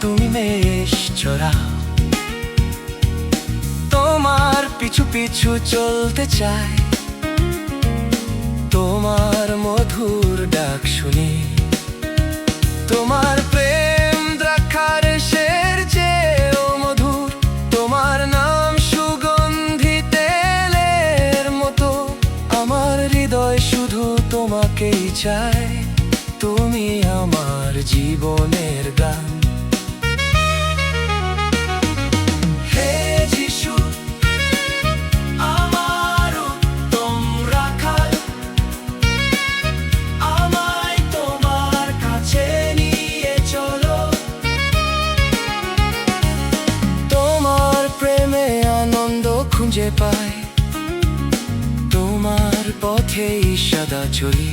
তুমি মেষ চড়াও, তোমার পিছু পিছু চলতে চাই, তোমার মধুর ডাক শুনি, তোমার প্রেম দ্রাক্ষার শের চেয়েও মধুর, তোমার নাম সুগন্ধি তেলের মতো, আমার হৃদয় শুধু তোমাকেই চায়, তুমি আমার জীবনের গান। হে যিশু, আমার উত্তম রাখাল, আমায় তোমার কাছে নিয়ে চলো, তোমার প্রেমে আনন্দ খুঁজে পাই, তোমার পথেই সদা চলি,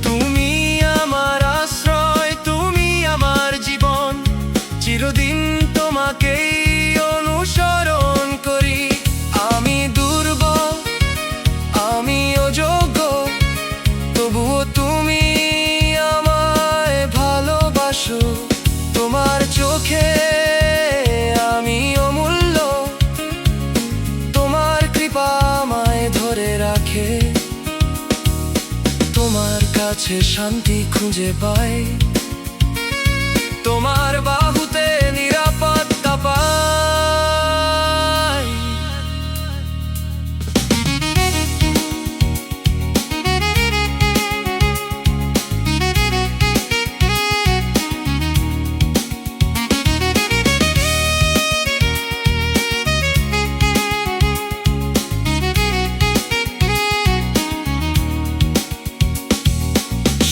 তুমি আমার আশ্রয়, তুমি আমার জীবন, চিরদিন তোমাকেই অনুসরণ করি। আমি দুর্বল, আমি অযোগ্য, তবুও তুমি আমায় ভালোবাসো, তোমার চোখে আমি অমূল্য, তোমার কৃপা আমায় ধরে রাখে, তোমার কাছে শান্তি খুঁজে পাই, তোমার বাহুতে নিরাপত্তা পাই।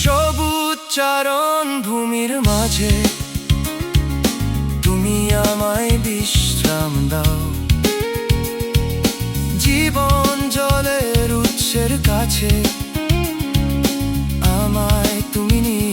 সবুজ চারণ ভূমির মাঝে তুমি আমায় বিশ্রাম দাও, জীবন জলের উৎসের কাছে আমায় তুমি নিয়ে